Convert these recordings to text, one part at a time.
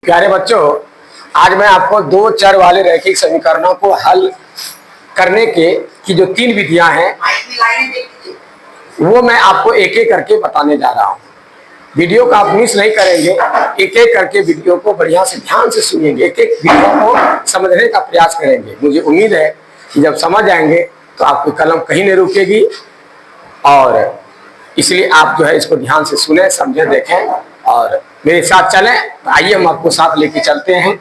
प्यारे बच्चों, आज मैं आपको दो चर वाले रैखिक समीकरणों को हल करने की जो तीन विधियां हैं वो मैं आपको एक एक करके बताने जा रहा हूं। वीडियो का आप मिस नहीं करेंगे, एक एक करके वीडियो को बढ़िया से ध्यान से सुनेंगे, एक एक वीडियो को समझने का प्रयास करेंगे। मुझे उम्मीद है कि जब समझ आएंगे तो आपकी कलम कहीं नहीं रुकेगी और इसलिए आप जो है इसको ध्यान से सुने, समझे, देखें और मेरे साथ चलें। आइए हम आपको साथ लेके चलते हैं।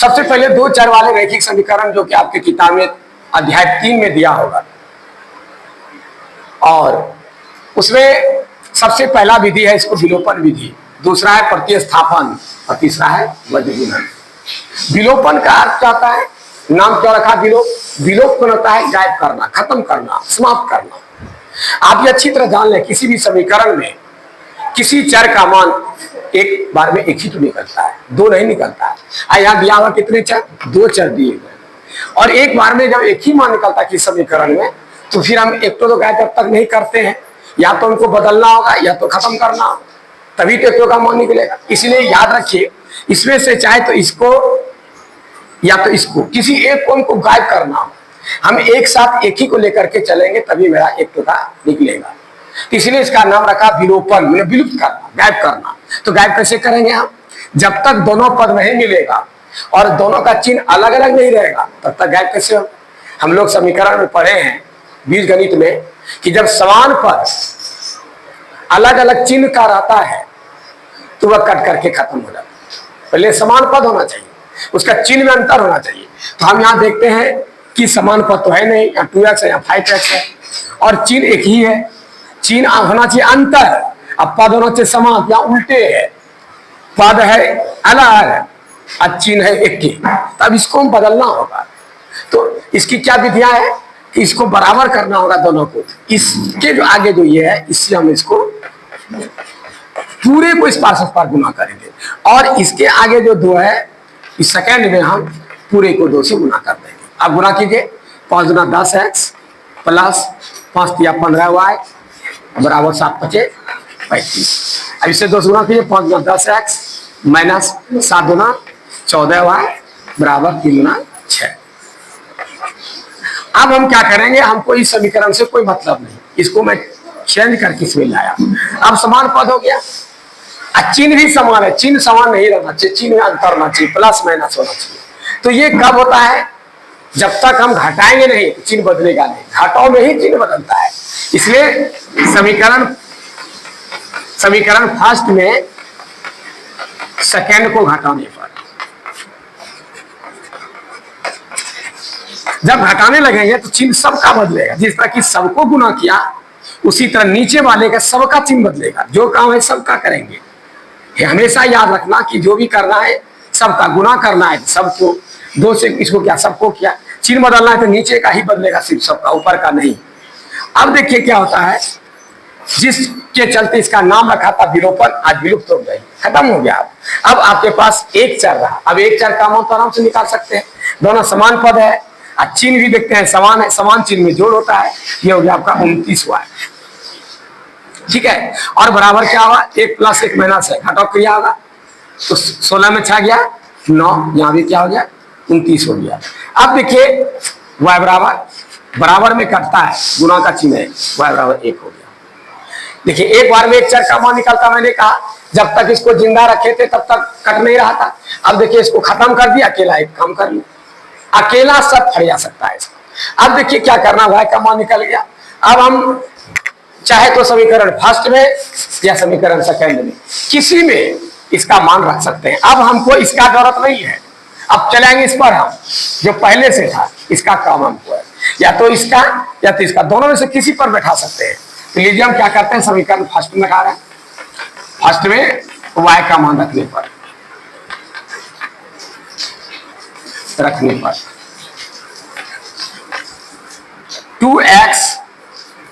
सबसे पहले दो चर वाले रैखिक समीकरण जो कि आपके किताब में अध्याय 3 में दिया होगा और उसमें सबसे पहला विधि है इसको विलोपन विधि, दूसरा है प्रतिस्थापन और तीसरा है वज्रगुणन। विलोपन का अर्थ क्या होता है? नाम क्यों रखा विलोप? विलोप कौन होता है? गायब करना, खत्म करना, समाप्त करना। आप ये अच्छी तरह जान लें, किसी भी समीकरण में किसी चर का मान एक बार में एक ही तो निकलता है, दो नहीं निकलता है। यहाँ दिया हुआ कितने चर? दो चर दिए गए और एक बार में जब एक ही मान निकलता है किसी समीकरण में तो फिर हम एक तो गायब जब तक नहीं करते हैं, या तो उनको बदलना होगा या तो खत्म करना होगा, तभी तो एक का मान निकलेगा। इसलिए याद रखिए, इसमें से चाहे तो इसको या तो इसको, किसी एक को गायब करना हो। हम एक साथ एक ही को लेकर के चलेंगे तभी मेरा एक टुकड़ा निकलेगा। इसलिए इसका नाम रखा विलोपन, मतलब विलुप्त करना, गायब करना। तो गायब कैसे करेंगे हम? जब तक दोनों पद नहीं मिलेगा और दोनों का चिन्ह अलग अलग नहीं रहेगा तब तक गायब कैसे हो? हम लोग समीकरण में पढ़े हैं बीजगणित में कि जब समान पद अलग अलग चिन्ह का रहता है तो वह कट करके खत्म हो जाता है। पहले समान पद होना चाहिए, उसका चिन्ह में अंतर होना चाहिए। तो हम यहाँ देखते हैं कि समान पद तो है नहीं, या 2x है या 5x है और चिन्ह एक ही है। चिन्ह होना चाहिए अंतर, अब पद होना चाहिए समान, या उल्टे है, पद है अलग और चिन्ह है एक ही, तब इसको बदलना होगा। तो इसकी क्या विधियां है कि इसको बराबर करना होगा दोनों को। इसके जो आगे जो ये है इससे हम इसको पूरे को इस पार गुना करेंगे और इसके आगे जो दो है इस सेकेंड में हम पूरे को 2 से गुना कर देंगे। अब गुना कीजिए, 5 गुना 10x प्लस 5 तिया 15y बराबर 7 पचे 35। अब इससे 2 से गुना कीजिए, 5 गुना 10x माइनस 7 गुना 14y बराबर 3 गुना 6। अब हम क्या करेंगे, हमको इस समीकरण से कोई मतलब नहीं, इसको मैं चेंज करके इसमें लाया। अब समान पद हो गया, चिन्ह भी समान है, चिन्ह समान नहीं रहना चाहिए, चिन्ह में अंतर होना चाहिए, प्लस माइनस होना चाहिए। तो ये कब होता है? जब तक हम घटाएंगे नहीं चिन्ह बदलेगा नहीं, घटाओ में ही चिन्ह बदलता है। इसलिए समीकरण फर्स्ट में सेकेंड को घटाने पर जब घटाने लगेंगे तो चिन्ह सबका बदलेगा। जिस तरह की सबको गुना किया उसी तरह नीचे वाले का सबका चिन्ह बदलेगा। जो काम है सबका करेंगे। ये हमेशा याद रखना कि जो भी करना है सबका गुना करना है, सबको 2 से इसको क्या सबको किया, चिन्ह बदलना है तो नीचे का ही बदलेगा, सिर्फ सबका, ऊपर का नहीं। अब देखिए क्या होता है, जिसके चलते इसका नाम रखा था विलोपन, आज विलुप्त हो गई, खत्म हो गया। अब आपके पास एक चर रहा, अब एक चर का मान तो आराम से निकाल सकते हैं, दोनों समान पद है, चिन्ह भी देखते हैं समान है, समान चिन्ह में जोड़ होता है, ये हो गया आपका 29 हुआ है, ठीक है। और बराबर क्या हुआ, 1 प्लस 1 माइनस है, घटाव क्रिया होगा तो 16 में 6 गया 9, यहाँ भी क्या हो गया 29 हो गया। अब देखिए y बराबर में कटता है, गुना का चिन्ह है, y बराबर 1 हो गया। देखिए एक बार में एक चर का मान निकलता, मैंने कहा जब तक इसको जिंदा रखे थे तब तक कट नहीं रहा था। अब देखिए इसको खत्म कर दिया, अकेला एक काम कर लिया, अकेला सब फट जा सकता है इसको। अब देखिए क्या करना, y का मान निकल गया। अब हम चाहे तो समीकरण फर्स्ट में या समीकरण सेकेंड में किसी में इसका मान रख सकते हैं। अब हमको इसका जरूरत नहीं है, अब चलेंगे इस पर, हम जो पहले से था इसका काम हमको है, या तो इसका या तो इसका, दोनों में से किसी पर बैठा सकते हैं। तो लीजिए हम क्या करते हैं, समीकरण फर्स्ट में लगा रहे हैं, फर्स्ट में y का मान रखने पर 2x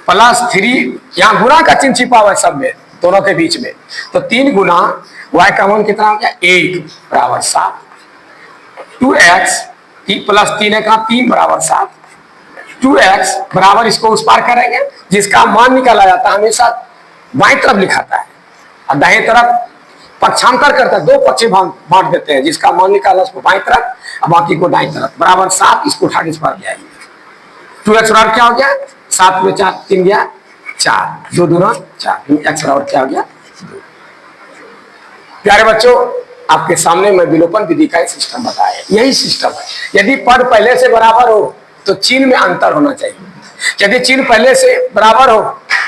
प्लस 3, यहाँ गुना का चिन्ह छिपा हुआ है सब में, दोनों के बीच में, तो 3 गुना y का मान कितना हो गया 1 बराबर 7। 2x प्लस 3 का 3 बराबर 7, 2x बराबर इसको उस पार करेंगे, जिसका मान निकाला जाता है हमेशा बाईं तरफ लिखाता है और दाएं तरफ पक्षांतर करता है, दो पक्षे बांट देते हैं, जिसका मान निकाला उसको बाईं तरफ और बाकी को दाईं तरफ, बराबर 7, इसको उठा के इस पर जाएंगे। 2x बराबर क्या हो गया, 7 में 4 3 गया 4, 2 दूना 4, x बराबर क्या हो गया 2। प्यारे बच्चों, आपके सामने मैं विलोपन विधि का सिस्टम बताया, यही सिस्टम है। यदि पद पहले से बराबर हो तो चिन्ह में अंतर होना चाहिए। यदि चिन्ह पहले से बराबर हो,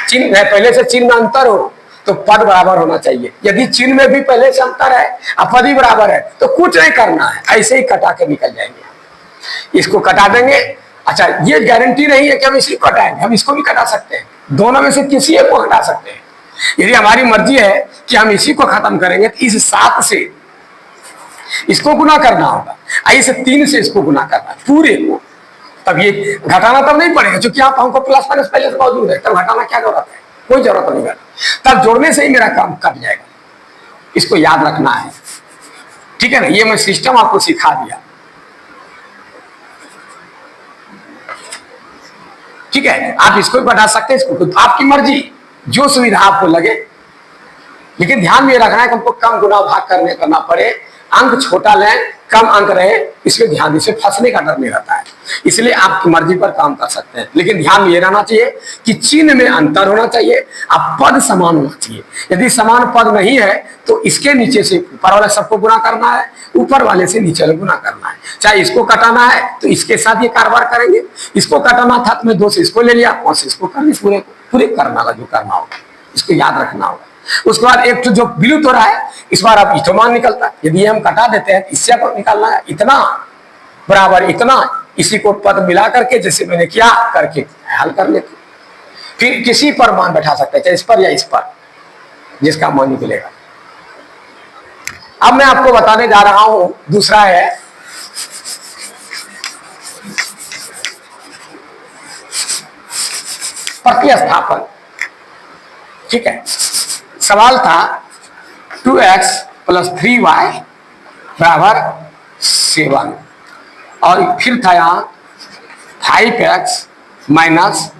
चिन्ह पहले से चिन्ह में अंतर हो तो पद बराबर होना चाहिए। यदि चिन्ह में भी पहले से अंतर है और पद ही बराबर है तो कुछ नहीं करना है, ऐसे ही कटा के निकल जाएंगे। इसको कटा देंगे। अच्छा, ये गारंटी नहीं है कि हम इसी को कटाएंगे, हम इसको भी कटा सकते हैं, दोनों में से किसी एक को हटा सकते हैं। यदि हमारी मर्जी है कि हम इसी को खत्म करेंगे तो इस 7 से इसको गुना करना होगा, इस 3 से इसको गुना करना है पूरे को, तब ये घटाना तब नहीं पड़ेगा, क्योंकि आप हमको प्लस माइनस पहले से मौजूद है, तब घटाना क्या जरूरत है, कोई जरूरत नहीं है। तब जोड़ने से ही मेरा काम कट जाएगा, इसको याद रखना है, ठीक है ना। ये मैं सिस्टम आपको सिखा दिया, ठीक है। आप इसको भी बढ़ा सकते हैं, इसको तो आपकी मर्जी, जो सुविधा आपको लगे, लेकिन ध्यान में रखना है कि हमको कम गुना भाग करना पड़े, अंक छोटा लें, कम अंक रहे, इसमें ध्यान, इससे फंसने का डर नहीं रहता है। इसलिए आपकी मर्जी पर काम कर सकते हैं, लेकिन ध्यान में ये रहना चाहिए कि चिन्ह में अंतर होना चाहिए, अब पद समान होना चाहिए। यदि समान पद नहीं है तो इसके नीचे से ऊपर वाले सबको गुना करना है, ऊपर वाले से नीचे वाले गुना करना है। चाहे इसको कटाना है तो इसके साथ ये कारोबार करेंगे, इसको कटाना था तो मैं 2 से इसको ले लिया, 5 से इसको करनी, पूरे करना होगा जो करना होगा, इसको याद रखना होगा। उसके बाद एक तो जो विलुप्त हो रहा है, इस बार अब इतो मान निकलता है, यदि हम कटा देते हैं इससे आपको निकालना है इतना बराबर इतना, इसी को पद मिला करके जैसे मैंने किया करके हल कर लेते, फिर किसी पर मान बैठा सकते हैं, चाहे इस पर या इस पर, जिसका मान निकलेगा। अब मैं आपको बताने जा रहा हूं, दूसरा है प्रतिस्थापन, ठीक है। सवाल था 2x + 3y बराबर 7, और फिर था यहाँ 5x - 10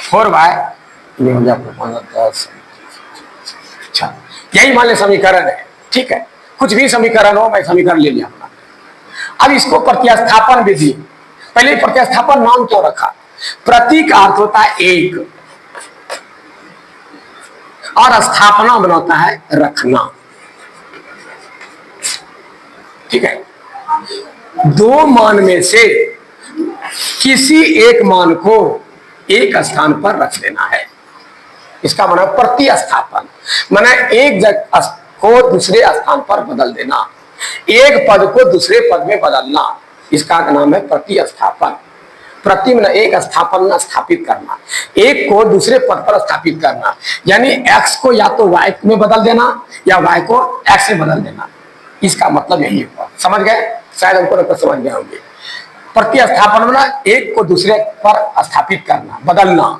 4y, ये हो गया 10। अच्छा, यही मान ले समीकरण है, ठीक है। कुछ भी समीकरण हो, मैं समीकरण ले लिया अपना। अब इसको प्रतिस्थापन विधि, पहले प्रतिस्थापन नाम क्यों रखा, प्रति का अर्थ होता है एक, और स्थापना बनाता है रखना, ठीक है। दो मान में से किसी एक मान को एक स्थान पर रख देना है, इसका मतलब प्रतिस्थापन, माने एक जगह को दूसरे स्थान पर बदल देना, एक पद को दूसरे पद में बदलना, इसका नाम है प्रतिस्थापन। प्रति में एक, स्थापन स्थापित करना, एक को दूसरे पद पर स्थापित करना, यानी x को या तो y में बदल देना या y को x में बदल देना, इसका मतलब यही हुआ। समझ गए, शायद हमको तो समझ गए होंगे। प्रतिस्थापन में एक को दूसरे पर स्थापित करना, बदलना।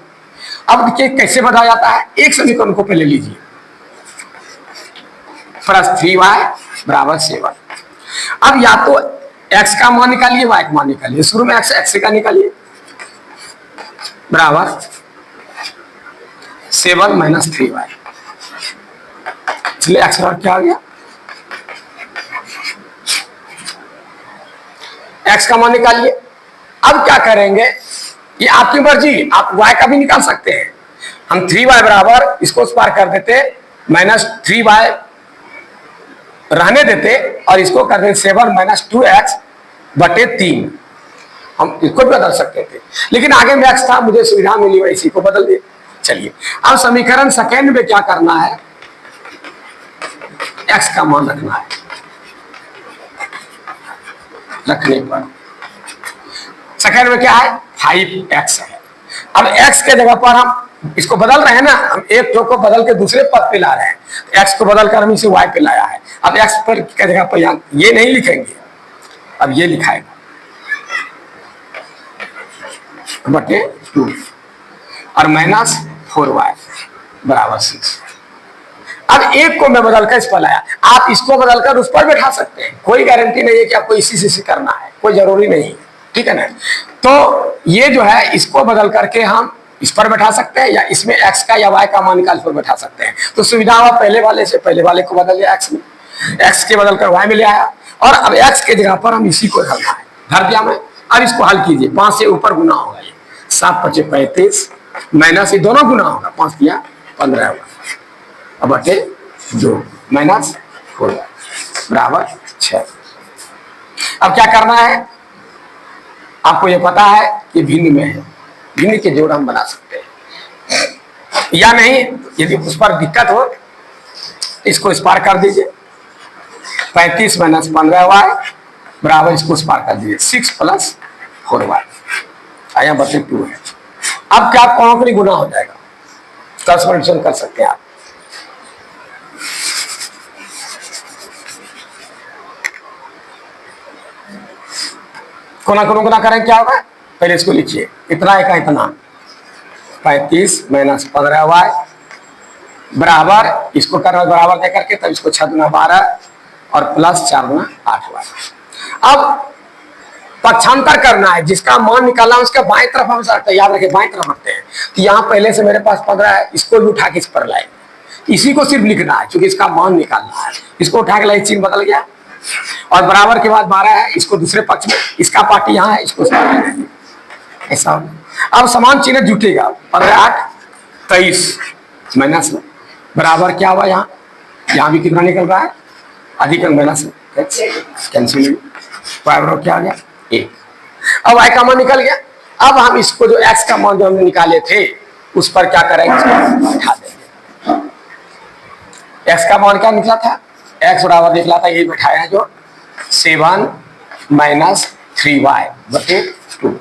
अब देखिए कैसे बदला जाता है, एक समीकरण को पहले लीजिए, +3y बराबर 7। अब या तो x का मान निकालिए, y का मान निकालिए, शुरू में x का निकालिए, बराबर 7 - 3y, इसलिए x बराबर क्या आ गया, x का मान निकालिए। अब क्या करेंगे, ये आपकी मर्जी, आप y का भी निकाल सकते हैं। हम 3y बराबर इसको उस पार कर देते, -3y रहने देते, और इसको कर देते 7 - 2x बटे 3, हम इसको भी बदल सकते थे, लेकिन आगे में x था, मुझे सुविधा मिली वही इसी को बदल दे। चलिए, अब समीकरण सेकेंड में क्या करना है, x का मान रखना है, रखने पर सेकेंड में क्या है 5x है। अब x के जगह पर हम इसको बदल रहे हैं ना, हम एक टो को बदल के दूसरे पद पे ला रहे हैं, x को बदल कर हम इसे y पे लाया है। अब x पर के जगह पर ये नहीं लिखेंगे, अब ये लिखाएगा बटे 2 और -4y बराबर 6। अब एक को मैं बदलकर इस पर लाया, आप इसको बदलकर उस पर बैठा सकते हैं, कोई गारंटी नहीं है कि आपको इसी से करना है, कोई जरूरी नहीं है, ठीक है ना। तो ये जो है इसको बदल करके हम इस पर बैठा सकते हैं, या इसमें x का या y का मान निकाल पर बैठा सकते हैं। तो सुविधा हुआ पहले वाले से, पहले वाले को बदल दिया x में, x के बदल कर y में ले आया, और अब x के जगह पर हम इसी को धरना है, धर दिया मैं। अब इसको हल कीजिए, 5 से ऊपर गुना होगा, ये 7 × 5 = 35 माइनस ये दोनों गुना होगा, 5 × 15 होगा, अब बटे 2 माइनस 4 बराबर 6। अब क्या करना है, आपको ये पता है कि भिन्न में है, भिन्न के जोड़ हम बना सकते हैं या नहीं। यदि उस पर दिक्कत हो इसको इस पार कर दीजिए, 35 - 15y बराबर, इसको इस पार कर दीजिए 6 + 4y, आया बटे 2 है। अब क्या कौन गुना हो जाएगा, कंसल्टेशन कर सकते हैं आप। कोना गुना करें, क्या होगा, पहले इसको लिखिए, इतना है का इतना, 35 - 15y बराबर, इसको करना बराबर दे करके, तब इसको 6 × 12 और प्लस 4 × 8y। अब पक्षांतर करना है, जिसका मान निकालना है उसके बाएं तरफ हम रखते हैं, याद रखें बाएं तरफ रखते हैं। तो यहाँ पहले से मेरे पास 15 है, इसको भी उठा के इस पर लाएंगे, इसी को सिर्फ लिखना है क्योंकि इसका मान निकालना है। इसको उठा के लाए, चिन्ह बदल गया, और बराबर के बाद 12 है, इसको दूसरे पक्ष में, इसका पार्टी यहाँ है, इसको ऐसा। अब समान चिन्ह जुटेगा, 15 × 8 = 23 माइनस में बराबर क्या हुआ, यहाँ भी कितना निकल रहा है, अधिक माइनस कैंसिल, बराबर क्या आ गया 1। अब y का मान निकल गया। अब हम इसको जो x का मान जो हमने निकाले थे उस पर क्या करेंगे, बैठा देंगे। x का मान क्या निकला था, x बराबर निकला था, ये बैठाया है जो 7 - 3y बटे 2।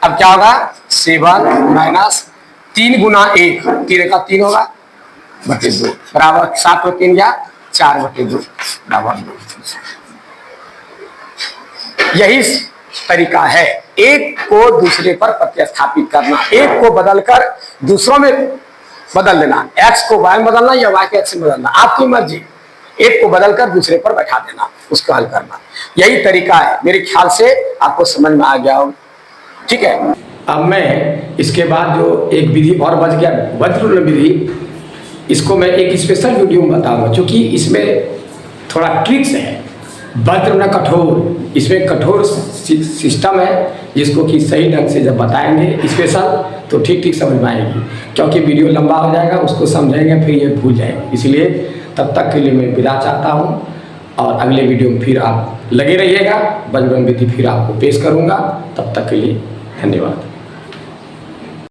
अब क्या होगा, 7 - 3 × 1, 3 का 3 होगा बटे 2 बराबर 7 × 3 या 4 बटे 2 बराबर 2। यही तरीका है एक को दूसरे पर प्रतिस्थापित करना, एक को बदलकर दूसरों में बदल देना, x को y में बदलना या y को x में बदलना, आपकी मर्जी। एक को बदलकर दूसरे पर बैठा देना, उसको हल करना, यही तरीका है। मेरे ख्याल से आपको समझ में आ गया हो, ठीक है। अब मैं इसके बाद जो एक विधि और बच गया, वज्र विधि, इसको मैं एक स्पेशल वीडियो में बताऊंगा, क्योंकि इसमें थोड़ा ट्रिक्स है। वज्र न कठोर, इसमें कठोर सिस्टम है जिसको कि सही ढंग से जब बताएंगे स्पेशल तो ठीक ठीक समझ में आएगी, क्योंकि वीडियो लंबा हो जाएगा, उसको समझेंगे फिर ये भूल जाएंगे। इसलिए तब तक के लिए मैं विदा चाहता हूँ, और अगले वीडियो में फिर आप लगे रहिएगा, वज्र विधि फिर आपको पेश करूँगा। तब तक के लिए धन्यवाद।